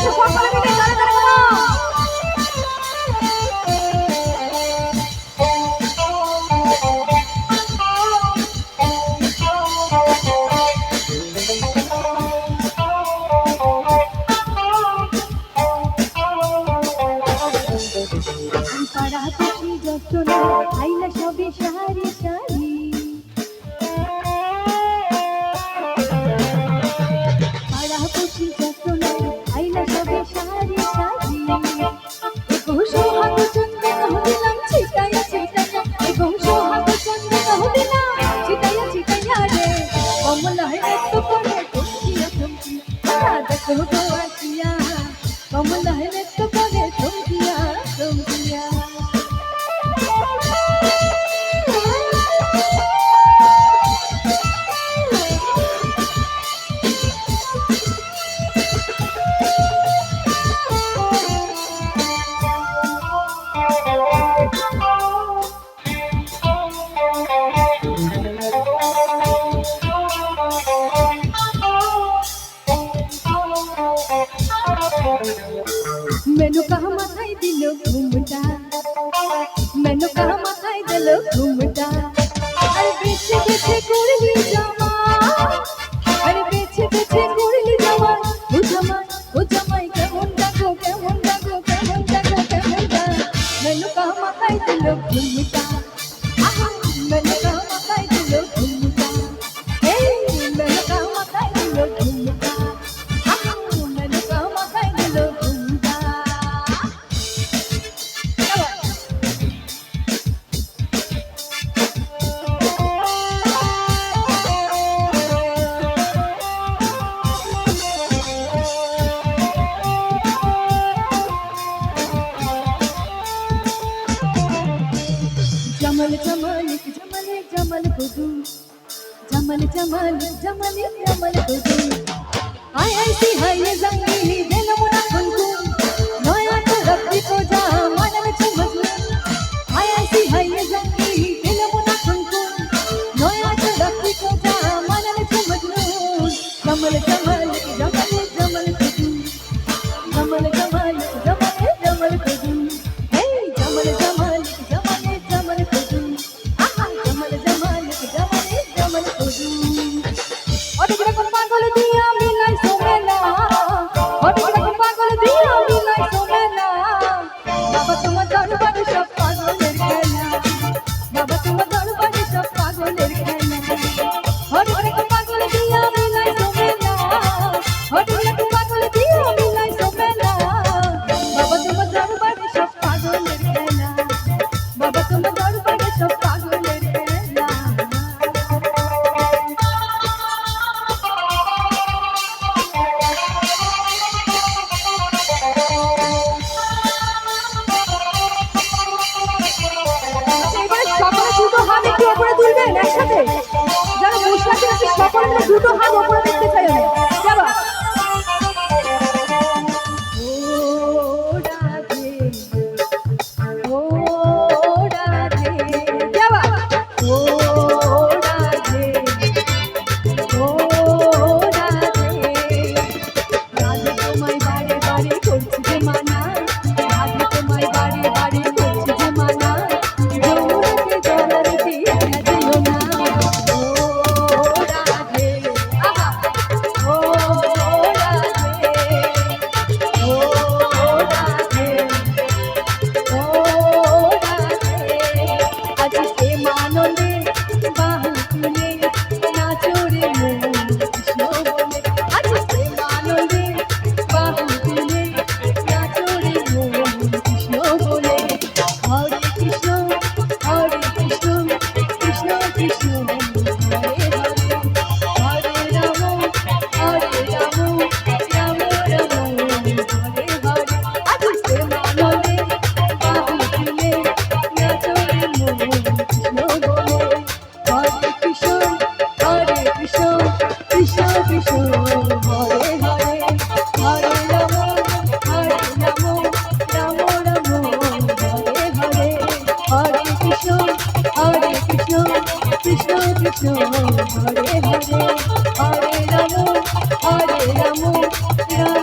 বসে সকলে মিলে তালে তালে গাও। পাড়া খুশি যত আইলা সবে সারি সারি পাড়া খুশি যত আইলা সবে সারি সারি গোসো হাত চন্দে কহ দিলাম ছিটাইয়া ছিটাইয়া গোসো হাত চন্দে কহ দিলাম ছিটাইয়া ছিটাইয়া রে কমলা হে তো করে টুকিয়া টুকিয়া দেখো তো আসিয়া কমলা হে তো করে টুকিয়া টুকিয়া। मैनू कहा माथाई दिलो घूमटा मैनू कहा माथाई दिलो घूमटा अरे बेचे बेचे कुड़ली जामा अरे बेचे बेचे कुड़ली जामा ओ जमाई केमन डाको केमन डाको केमन डाको केमन डा मैनू कहा माथाई दिलो घूमटा मैनू कहा माथाई दिलो घूमटा ए मैनू कहा माथाई दिलो घूमटा मैनू कहा माथाई दिलो घूमटा। जमल जमल जमल जमल खुदू जमल जमल जमल जमल खुदू आय ऐसी हाय जंगली दिल मुना खुलकू नया तो रब्बी को जा मानन चमकू आय ऐसी हाय जंगली दिल मुना खुलकू नया तो रब्बी को जा मानन चमकू जमल जमल जमल जमल खुदू जमल जमल जमल जमल खुदू हे जमल जमल जमल जमल खुदू जमल जमल जमल जमल खुदू ओटे रकम पागल दिया मिलाई सोमेला ओटे रकम पागल दिया मिलाई सोमेला बाबा तुम दरबारे सब पागलेर खेला बाबा तुम दरबारे सब पागलेर खेला ओटे रकम पागल दिया मिलाई सोमेला ओटे रकम पागल दिया मिलाई सोमेला बाबा तुम दरबारे सब पागलेर खेला बाबा तुम दरबारे सब पागलेर खेला। সকলে দুটো হাত একটু উপরে তুলবেন একসাথে যারা বসে আছে সকলে মিলে দুটো হাত উপরে দেখতে চাই আমি যাবা ও রাধে ও রাধে যাবা ও রাধে ও রাধে রাধে তোমায় বারে বারে করছি যে মানা রাধে তোমায় বারে বারে করছি যে মানা যমুনাতে জল দিয়ে দিও না ও রাধে আহা ও রাধে ও রাধে ও রাধে আজ প্রেম আনন্দে বাহু তুলে নাচো রে মন কৃষ্ণ বলে আজ প্রেম আনন্দে বাহু তুলে নাচো রে মন কৃষ্ণ বলে হরে কৃষ্ণ কৃষ্ণ কৃষ্ণ হরে হরে হরে রাম রাম রাম হরে হরে আজ প্রেম আনন্দে বাহু তুলে নাচো রে মন কৃষ্ণ বলে হরে কৃষ্ণ কৃষ্ণ কৃষ্ণ হরে হরে হরে রাম রাম হরে হরে হরে কৃষ্ণ কৃষ্ণ কৃষ্ণ হরে হরে হরে রাম রাম